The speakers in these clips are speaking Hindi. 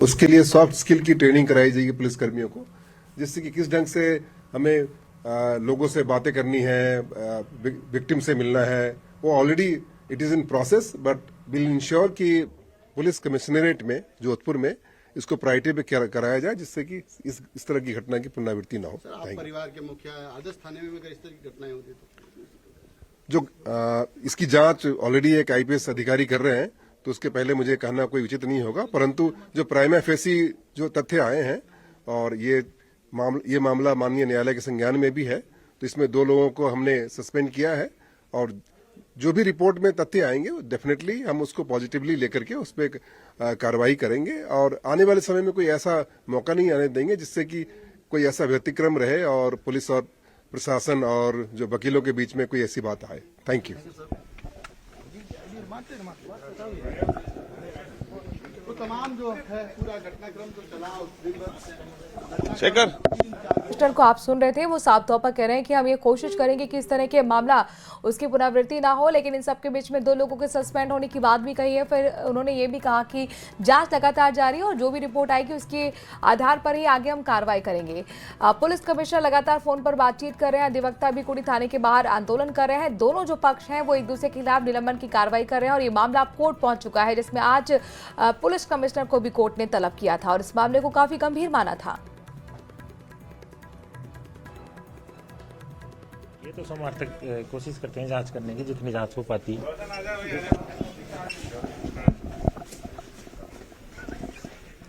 उसके लिए सॉफ्ट स्किल की ट्रेनिंग कराई जाएगी पुलिस कर्मियों को, जिससे कि किस ढंग से हमें लोगों से बातें करनी है, विक्टिम से मिलना है। वो already it is in process, but will ensure कि पुलिस कमिश्नरेट में जोधपुर में इसको प्रायोरिटी पे कराया जाए, जिससे कि इस तरह की घटना की पुनरावृत्ति ना हो। सर, आप परिवार के मुखिया हैं, आदर्श थाने में भी अगर इस तरह की घटनाएं होती तो जो इसकी जांच ऑलरेडी एक आईपीएस अधिकारी कर रहे हैं, तो उसके पहले मुझे कहना कोई उचित नहीं होगा, परंतु जो प्राइमा फेसी जो तथ्य आए हैं और ये मामला माननीय न्यायालय के संज्ञान में भी है, तो इसमें 2 लोगों को हमने सस्पेंड किया है और जो भी रिपोर्ट में तथ्य आएंगे डेफिनेटली हम उसको पॉजिटिवली लेकर के उस पर कार्रवाई करेंगे और आने वाले समय में कोई ऐसा मौका नहीं आने देंगे जिससे कि कोई ऐसा व्यतिक्रम रहे और पुलिस और प्रशासन और जो वकीलों के बीच में कोई ऐसी बात आए। Thank you. तो तमाम जो है पूरा घटनाक्रम जो चला उस दिन शेखर मिनिस्टर को आप सुन रहे थे, वो साफ तौर पर कह रहे हैं कि हम ये कोशिश करेंगे कि इस तरह के मामला उसकी पुनरावृत्ति ना हो, लेकिन इन सबके बीच में 2 लोगों के सस्पेंड होने की बात भी कही है। फिर उन्होंने ये भी कहा कि जांच लगातार जारी है और जो भी रिपोर्ट आएगी उसके आधार पर ही आगे हम कार्रवाई करेंगे। पुलिस कमिश्नर लगातार फोन पर बातचीत कर रहे हैं, अधिवक्ता भी कुड़ी थाने के बाहर आंदोलन कर रहे हैं। दोनों जो पक्ष हैं वो एक दूसरे के खिलाफ निलंबन की कार्रवाई कर रहे हैं और ये मामला कोर्ट पहुंच चुका है, जिसमें आज पुलिस कमिश्नर को भी कोर्ट ने तलब किया था और इस मामले को काफी गंभीर माना था। ये तो समर्थक कोशिश करते हैं जांच करने की, जितनी जांच हो पाती है।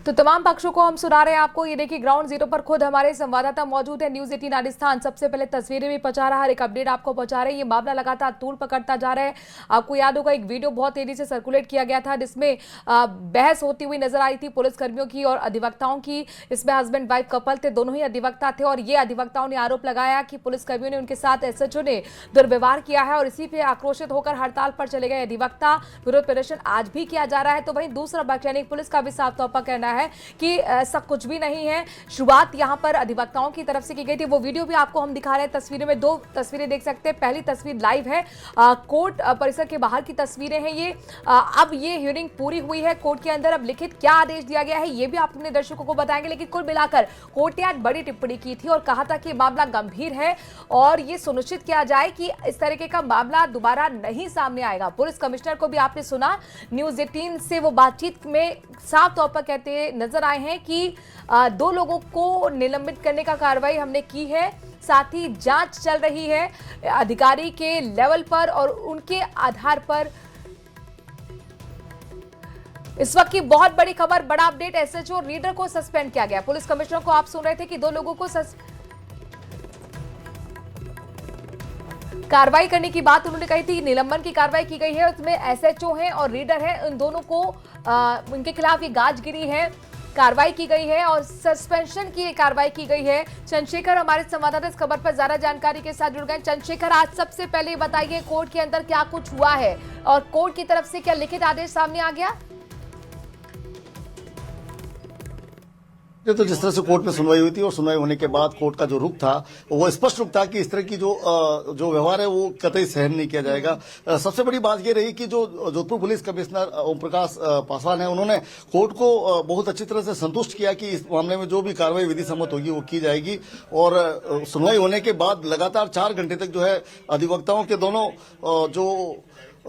तो तमाम पक्षों को हम सुना रहे हैं आपको। ये देखिए ग्राउंड जीरो पर खुद हमारे संवाददाता मौजूद है, न्यूज 18 राजस्थान। सबसे पहले तस्वीरें भी पहुंचा रहा है, हर एक अपडेट आपको पहुंचा रहे हैं। ये मामला लगातार तूल पकड़ता जा रहा है। आपको याद होगा एक वीडियो बहुत तेजी से सर्कुलेट किया गया था जिसमें बहस होती हुई नजर आई थी पुलिस कर्मियों की और अधिवक्ताओं की। इसमें हस्बैंड वाइफ कपल थे, दोनों ही अधिवक्ता थे और ये अधिवक्ताओं ने आरोप लगाया कि पुलिस कर्मियों ने उनके साथ एसएचओ ने दुर्व्यवहार किया है और इसी पे आक्रोशित होकर हड़ताल पर चले गए अधिवक्ता। विरोध प्रदर्शन आज भी किया जा रहा है। तो वहीं दूसरा पक्ष यानी पुलिस का भी साफ तौर पर कहना है कि ऐसा कुछ भी नहीं है। शुरुआत यहां पर अधिवक्ताओं की तरफ से की गई थी। वो वीडियो भी आपको हम दिखा रहे हैं। तस्वीरें में 2 तस्वीरें देख सकते हैं। पहली तस्वीर लाइव है, कोर्ट परिसर के बाहर की तस्वीरें हैं ये। अब ये हियरिंग पूरी हुई है कोर्ट के अंदर। अब लिखित क्या आदेश दिया गया है ये भी आप अपने दर्शकों को बताएंगे। लेकिन कुल मिलाकर कोर्ट ने आज बड़ी टिप्पणी की थी और कहा था कि मामला गंभीर है और ये सुनिश्चित किया जाए कि इस तरीके का मामला दोबारा नहीं सामने आएगा। पुलिस कमिश्नर को भी आपने सुना, न्यूज 18 से वो बातचीत में साफ तौर पर कहते नजर आए हैं कि 2 लोगों को निलंबित करने का कार्रवाई हमने की है, साथ ही जांच चल रही है अधिकारी के लेवल पर और उनके आधार पर। इस वक्त की बहुत बड़ी खबर, बड़ा अपडेट, एसएचओ रीडर को सस्पेंड किया गया। पुलिस कमिश्नर को आप सुन रहे थे कि 2 लोगों को कार्रवाई करने की बात उन्होंने कही थी। निलंबन की कार्रवाई की गई है, उसमें एसएचओ हैं और रीडर हैं, उन दोनों को उनके खिलाफ ये गाजगिरी है, कार्रवाई की गई है और सस्पेंशन की कार्रवाई की गई है। चंद्रशेखर हमारे संवाददाता इस खबर पर ज्यादा जानकारी के साथ जुड़ गए। चंद्रशेखर, आज सबसे पहले बताइए कोर्ट के अंदर क्या कुछ हुआ है और कोर्ट की तरफ से क्या लिखित आदेश सामने आ गया? ये तो जिस तरह से कोर्ट में सुनवाई हुई थी और सुनवाई होने के बाद कोर्ट का जो रुख था वो स्पष्ट रुख था कि इस तरह की जो व्यवहार है वो कतई सहन नहीं किया जाएगा। सबसे बड़ी बात ये रही कि जो जोधपुर पुलिस कमिश्नर ओम प्रकाश पासवान है, उन्होंने कोर्ट को बहुत अच्छी तरह से संतुष्ट किया कि इस मामले में जो भी कार्रवाई विधि सम्मत होगी वो की जाएगी। और सुनवाई होने के बाद लगातार 4 घंटे तक जो है अधिवक्ताओं के दोनों जो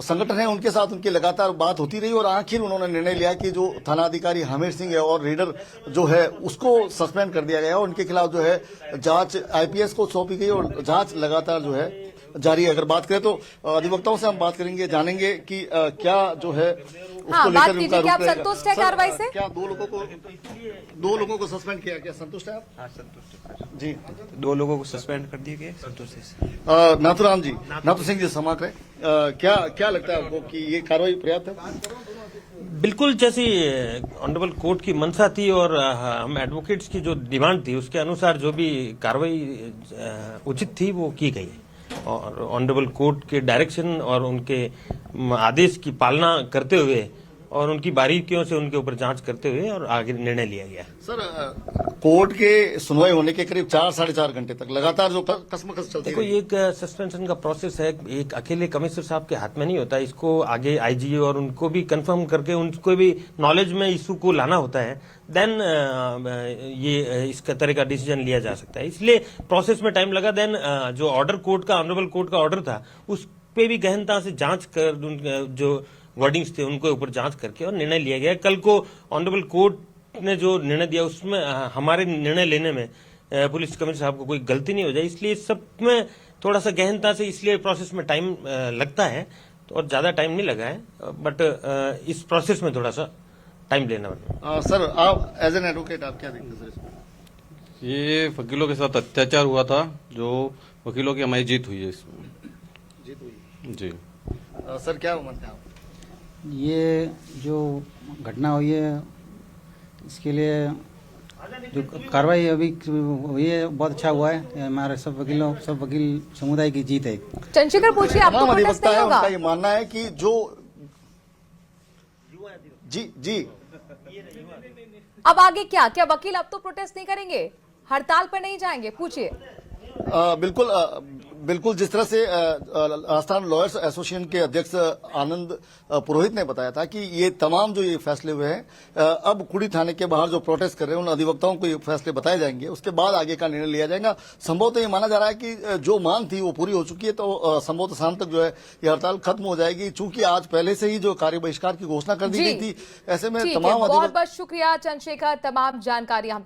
संगठन है उनके साथ उनकी लगातार बात होती रही और आखिर उन्होंने निर्णय लिया कि जो थानाधिकारी हमीर सिंह है और रीडर जो है उसको सस्पेंड कर दिया गया और उनके खिलाफ जो है जांच आईपीएस को सौंपी गई और जांच लगातार जो है जारी है। अगर बात करें तो अधिवक्ताओं से हम बात करेंगे, जानेंगे कि क्या जो है उसको लेकर उनका रुख रहेगा। संतुष्ट है कार्रवाई से? क्या 2 लोगों को सस्पेंड किया, क्या संतुष्ट है आप? हाँ, संतुष्ट जी, 2 लोगों को सस्पेंड कर दिए गए, संतुष्ट है। नाथुराम जी, नाथु सिंह जी समाप्त है, क्या लगता है आपको कि ये कार्रवाई पर्याप्त है? बिल्कुल जैसी ऑनरेबल कोर्ट की मंशा थी और हम एडवोकेट्स की जो डिमांड थी उसके अनुसार जो भी कार्रवाई उचित थी वो की गई और ऑनरेबल कोर्ट के डायरेक्शन और उनके आदेश की पालना करते हुए और उनकी बारीकियों से उनके ऊपर जांच करते हुए और आगे निर्णय लिया गया। सर, कोर्ट के सुनवाई होने के करीब 4-4.5 घंटे तक लगातार जो कसमकस चलती देखो रही। ये एक सस्पेंशन का प्रोसेस है, एक अकेले कमिश्नर साहब के हाथ में नहीं होता, इसको आगे आईजी और उनको भी कंफर्म करके उनको भी नॉलेज में इशू को लाना होता है, देन ये इसका तरह का डिसीजन लिया जा सकता है। इसलिए प्रोसेस में टाइम लगा। देन जो ऑर्डर कोर्ट का, ऑनरेबल कोर्ट का ऑर्डर था, उस पे भी गहनता से जांच कर जो वर्डिंग्स थे उनको ऊपर जांच करके और निर्णय लिया गया। कल को ऑनरेबल कोर्ट ने जो निर्णय दिया उसमें हमारे निर्णय लेने में पुलिस कमिश्नर साहब को कोई गलती नहीं हो जाए, इसलिए सब में थोड़ा सा गहनता से, इसलिए प्रोसेस में टाइम लगता है, तो और ज्यादा टाइम नहीं लगा है, बट इस प्रोसेस में थोड़ा सा टाइम लेना पड़ता है। सर, आप एज एन एडवोकेट आप क्या देखते हैं सर इसमें? ये वकीलों के साथ अत्याचार हुआ था, जो वकीलों की हमारी जीत हुई है इसमें। जीत हुई जी। सर, क्या मानते हैं आप? ये जो घटना हुई है इसके लिए जो कार्रवाई अभी हुई है बहुत अच्छा हुआ है। ये हमारे सब वकील समुदाय की जीत है। चंद्रशेखर पूछिए, आपको तमाम प्रोटेस्ट अधिवक्ता नहीं है, होगा? उनका ये मानना है कि जो जी अब आगे क्या क्या वकील अब तो प्रोटेस्ट नहीं करेंगे, हड़ताल पर नहीं जाएंगे? पूछिए। बिल्कुल जिस तरह से राजस्थान लॉयर्स एसोसिएशन के अध्यक्ष आनंद पुरोहित ने बताया था कि ये तमाम जो ये फैसले हुए हैं, अब कुड़ी थाने के बाहर जो प्रोटेस्ट कर रहे हैं उन अधिवक्ताओं को ये फैसले बताए जाएंगे, उसके बाद आगे का निर्णय लिया जाएगा। संभवतः ये माना जा रहा है कि जो मांग थी वो पूरी हो चुकी है, तो संभवतः शाम तक जो है ये हड़ताल खत्म हो जाएगी। चूंकि आज पहले से ही जो कार्य बहिष्कार की घोषणा कर दी गई थी, ऐसे में ठीक है, तमाम बहुत बहुत शुक्रिया चंद्रशेखर, तमाम जानकारी हम